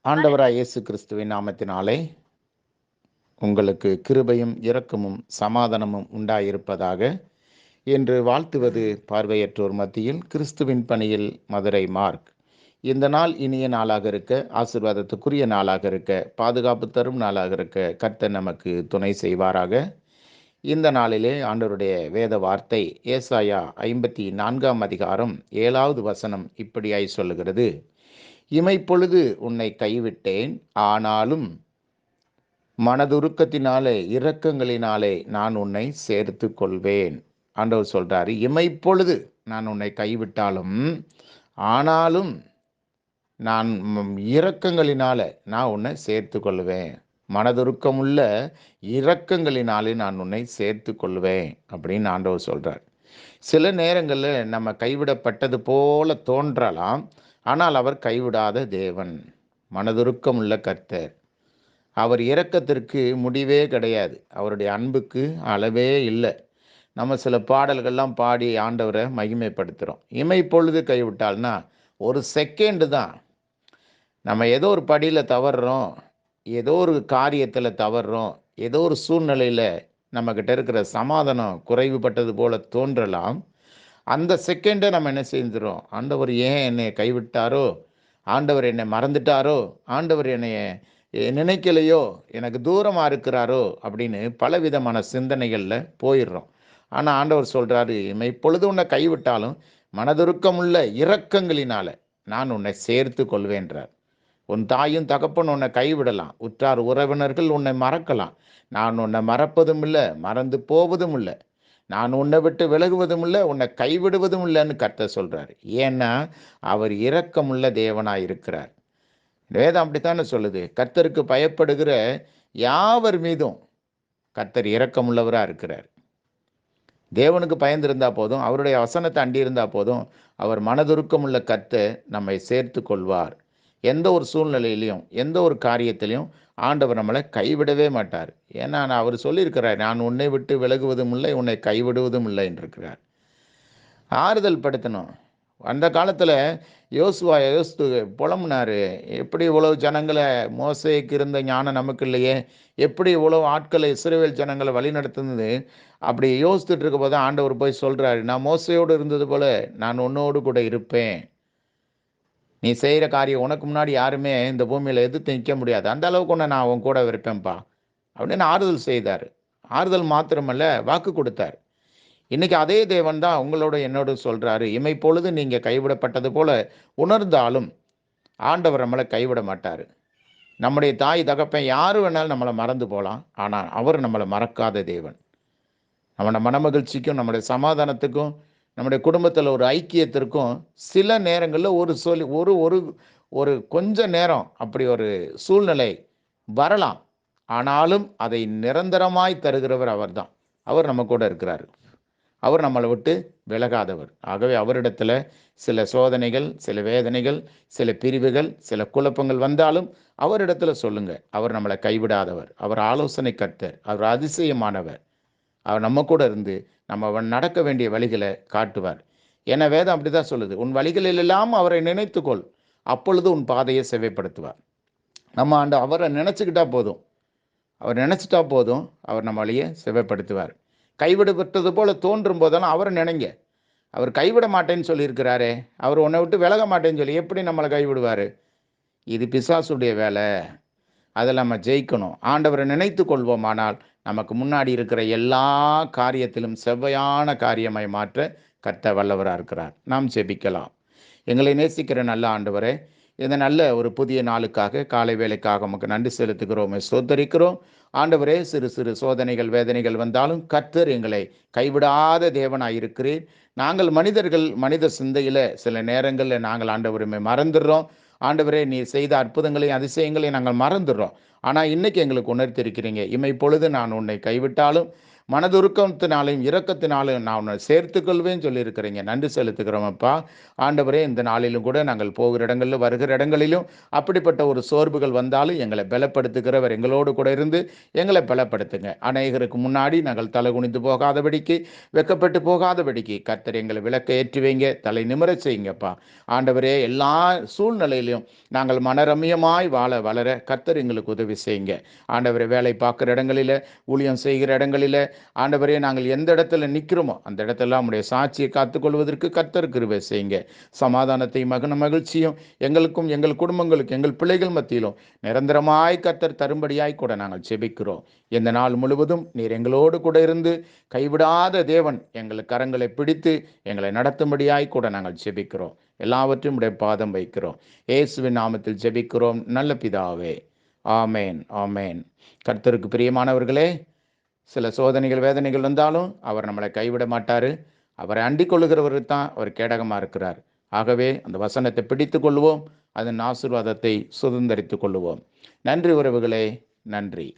ஆண்டவராய் இயேசு கிறிஸ்துவின் நாமத்தினாலே உங்களுக்கு கிருபையும் இரக்கமும் சமாதானமும் உண்டாயிருப்பதாக என்று வாழ்த்துவது பார்வையற்றோர் மத்தியில் கிறிஸ்துவின் பணியில் மதுரை மார்க். இந்த நாள் இனிய நாளாக இருக்க, ஆசீர்வாதத்துக்குரிய நாளாக இருக்க, பாதுகாப்பு தரும் நாளாக இருக்க கர்த்தர் நமக்கு துணை செய்வாராக. இந்த நாளிலே ஆண்டவருடைய வேத வார்த்தை ஏசாயா 54 அதிகாரம் 7வது வசனம் இப்படியாய் சொல்லுகிறது: இமைப்பொழுது உன்னை கைவிட்டேன், ஆனாலும் மனதுருக்கத்தினாலே இரக்கங்களினாலே நான் உன்னை சேர்த்து கொள்வேன். ஆண்டவர் சொல்றாரு, இமைப்பொழுது நான் உன்னை கைவிட்டாலும் ஆனாலும் நான் இரக்கங்களினால நான் உன்னை சேர்த்து கொள்வேன். மனதுருக்கமுள்ள இரக்கங்களினாலே நான் உன்னை சேர்த்து கொள்வேன் அப்படின்னு ஆண்டவர் சொல்றார். சில நேரங்களில் நம்ம கைவிடப்பட்டது போல தோன்றலாம், ஆனால் அவர் கைவிடாத தேவன், மனதுருக்கம் உள்ள கர்த்தர். அவர் இரக்கத்திற்கு முடிவே கிடையாது, அவருடைய அன்புக்கு அளவே இல்லை. நம்ம சில பாடல்கள்லாம் பாடி ஆண்டவரை மகிமைப்படுத்துகிறோம். இமைப்பொழுது கைவிட்டால்னா ஒரு செகண்டு தான். நம்ம ஏதோ ஒரு படியில் தவறுறோம், ஏதோ ஒரு காரியத்தில் தவறுறோம், ஏதோ ஒரு சூழ்நிலையில் நம்மக்கிட்ட இருக்கிற சமாதானம் குறைவுபட்டது போல தோன்றலாம். அந்த செகண்டை நம்ம என்ன செஞ்சிடும், ஆண்டவர் ஏன் என்னை கைவிட்டாரோ, ஆண்டவர் என்னை மறந்துட்டாரோ, ஆண்டவர் என்னை நினைக்கலையோ, எனக்கு தூரமாக இருக்கிறாரோ அப்படின்னு பலவிதமான சிந்தனைகளில் போயிடுறோம். ஆனால் ஆண்டவர் சொல்கிறாரு, இப்பொழுது உன்னை கைவிட்டாலும் மனதுருக்கமுள்ள இரக்கங்களினால நான் உன்னை சேர்த்து கொள்வேன்றார். உன் தாயும் தகப்பன் உன்னை கைவிடலாம், உற்றார் உறவினர்கள் உன்னை மறக்கலாம், நான் உன்னை மறப்பதும் இல்லை, மறந்து போவதும் இல்லை, நான் உன்னை விட்டு விலகுவதும் இல்லை, உன்னை கைவிடுவதும் இல்லைன்னு கர்த்தர் சொல்கிறார். ஏன்னா அவர் இரக்கமுள்ள தேவனாக இருக்கிறார். வேதம் அப்படித்தானே சொல்லுது, கர்த்தருக்கு பயப்படுகிற யாவர் மீதும் கர்த்தர் இரக்கமுள்ளவராக இருக்கிறார். தேவனுக்கு பயந்திருந்தா போதும், அவருடைய வசனத்தை அண்டி இருந்தால் போதும், அவர் மனதுருக்கமுள்ள கர்த்தர் நம்மை சேர்த்து கொள்வார். எந்த ஒரு சூழ்நிலையிலையும் எந்த ஒரு காரியத்திலையும் ஆண்டவர் நம்மளை கைவிடவே மாட்டார். ஏன்னா அவர் சொல்லியிருக்கிறார், நான் உன்னை விட்டு விலகுவதும் இல்லை, உன்னை கைவிடுவதும் இல்லை என்றிருக்கிறார். ஆறுதல் படுத்தணும். அந்த காலத்தில் யோசுவா புலம்புனார், எப்படி இவ்வளவு ஜனங்களை, மோசேக்கு இருந்த ஞானம் நமக்கு இல்லையே, எப்படி இவ்வளவு ஆட்களை இஸ்ரவேல் ஜனங்களை வழி நடத்துனது, அப்படி யோசித்துட்டு இருக்க போது ஆண்டவர் போய் சொல்கிறாரு, நான் மோசையோடு இருந்தது போல நான் உன்னோடு கூட இருப்பேன். நீ செய்கிற காரியம் உனக்கு முன்னாடி யாருமே இந்த பூமியில் எதிர்த்து நிற்க முடியாது, அந்த அளவுக்கு ஒன்று நான் உன் கூட இருப்பேன்ப்பா அப்படின்னு ஆறுதல் செய்தார். ஆறுதல் மாத்திரமல்ல, வாக்கு கொடுத்தார். இன்னைக்கு அதே தேவன் தான் உங்களோட என்னோட சொல்கிறாரு, இமைப்பொழுது நீங்கள் கைவிடப்பட்டது போல உணர்ந்தாலும் ஆண்டவர் நம்மளை கைவிட மாட்டார். நம்முடைய தாய் தகப்பன் யார் வேணாலும் நம்மளை மறந்து போகலாம், ஆனால் அவர் நம்மளை மறக்காத தேவன். நம்மளோட மனமகிழ்ச்சிக்கும் நம்முடைய சமாதானத்துக்கும் நம்முடைய குடும்பத்தில் ஒரு ஐக்கியத்திற்கும் சில நேரங்களில் ஒரு கொஞ்ச நேரம் அப்படி ஒரு சூழ்நிலை வரலாம், ஆனாலும் அதை நிரந்தரமாய் தருகிறவர் அவர் தான். அவர் நம்ம கூட இருக்கிறார், அவர் நம்மளை விட்டு விலகாதவர். ஆகவே அவரிடத்துல சில சோதனைகள், சில வேதனைகள், சில பிரிவுகள், சில குழப்பங்கள் வந்தாலும் அவரிடத்துல சொல்லுங்க, அவர் நம்மளை கைவிடாதவர், அவர் ஆலோசனை கர்த்தர், அவர் அதிசயமானவர். அவர் நம்ம கூட இருந்து நம்ம நடக்க வேண்டிய வழிகளை காட்டுவார். என வேதம் அப்படிதான் சொல்லுது, உன் வழிகளில் எல்லாம் அவரை நினைத்துக்கொள், அப்பொழுது உன் பாதையை செவ்வைப்படுத்துவார். நம்ம அவரை நினைச்சுக்கிட்டா போதும், அவர் நினைச்சிட்டா போதும், அவர் நம்ம வழியை செவ்வைப்படுத்துவார். கைவிடப்பட்டது போல தோன்றும் போதெல்லாம் அவரை நினைங்க. அவர் கைவிட மாட்டேன்னு சொல்லியிருக்கிறாரே, அவர் உன்னை விட்டு விலக மாட்டேன்னு சொல்லி எப்படி நம்மளை கைவிடுவார்? இது பிசாசுடைய வேலை, அதில் நம்ம ஜெயிக்கணும். ஆண்டவரை நினைத்து கொள்வோமானால் நமக்கு முன்னாடி இருக்கிற எல்லா காரியத்திலும் செவ்வையான காரியமாய் மாற்ற கர்த்தர் வல்லவராக இருக்கிறார். நாம் ஜெபிக்கலாம். எங்களை நேசிக்கிற நல்ல ஆண்டவரே, இந்த நல்ல ஒரு புதிய நாளுக்காக, காலை வேலைக்காக உமக்கு நன்றி செலுத்துகிறோம், ஸ்தோத்தரிக்கிறோம். ஆண்டவரே, சிறு சிறு சோதனைகள் வேதனைகள் வந்தாலும் கர்த்தர் எங்களை கைவிடாத தேவனாய் இருக்கிறீர். நாங்கள் மனிதர்கள், மனித சிந்தையில் சில நேரங்களில் நாங்கள் ஆண்டவருமே மறந்துடுறோம். ஆண்டவரே, நீ செய்த அற்புதங்களையும் அதிசயங்களையும் நாங்கள் மறந்துடுறோம். ஆனால் இன்னைக்கு எங்களுக்கு உணர்த்திருக்கிறீங்க, இமைப்பொழுது நான் உன்னை கைவிட்டாலும் மனதுருக்கத்தினாலும் இரக்கத்தினாலும் நான் உன்னை சேர்த்துக்கொள்வேன்னு சொல்லியிருக்கிறீங்க. நன்றி செலுத்துகிறோம் அப்பா. ஆண்டவரே, இந்த நாளிலும் கூட நாங்கள் போகிற இடங்களிலும் வருகிற இடங்களிலும் அப்படிப்பட்ட ஒரு சோர்வுகள் வந்தாலும் எங்களை பலப்படுத்துகிறவர் எங்களோடு கூட இருந்து எங்களை பலப்படுத்துங்க. அநேகருக்கு முன்னாடி நாங்கள் தலை குனிந்து போகாதபடிக்கு, வெக்கப்பட்டு போகாதபடிக்கு கர்த்தர் எங்களை விளக்க ஏற்றி வைங்க, தலை நிமிரச் செய்யுங்கப்பா. ஆண்டவரே, எல்லா சூழ்நிலையிலும் நாங்கள் மனரம்யமாய் வாழ வளர கர்த்தர் எங்களுக்கு உதவி செய்யுங்க. ஆண்டவரே, வேலை பார்க்குற இடங்களில், ஊழியம் செய்கிற இடங்களில், ஆண்டவரே, நாங்கள் எந்த இடத்துல நிற்கிறோமோ அந்த இடத்தெல்லாம் உடைய சாட்சியை காத்துக்கொள்வதற்கு கர்த்தர் கிருபை செய்யுங்க. சமாதானத்தையும் மகிழ்ச்சியும் எங்களுக்கும் எங்கள் குடும்பங்களுக்கும் எங்கள் பிள்ளைகள் மத்தியிலும் நிரந்தரமாய் கர்த்தர் தரும்படியாய் கூட நாங்கள் ஜெபிக்கிறோம். இந்த நாள் முழுவதும் நீர் எங்களோடு கூட இருந்து கைவிடாத தேவன் எங்கள் கரங்களை பிடித்து எங்களை நடத்தும்படியாய் கூட நாங்கள் ஜெபிக்கிறோம். எல்லாவற்றையும் உடைய பாதம் வைக்கிறோம். இயேசுவின் நாமத்தில் ஜெபிக்கிறோம் நல்ல பிதாவே. ஆமேன், ஆமேன். கர்த்தருக்கு பிரியமானவர்களே, சில சோதனைகள் வேதனைகள் வந்தாலும் அவர் நம்மளை கைவிட மாட்டார். அவரை அண்டிக் கொள்ளுகிறவர் தான் அவர் கேடகமாக இருக்கிறார். ஆகவே அந்த வசனத்தை பிடித்து கொள்வோம், அதன் ஆசீர்வாதத்தை சுதந்தரித்துக் கொள்வோம். நன்றி உறவுகளே, நன்றி.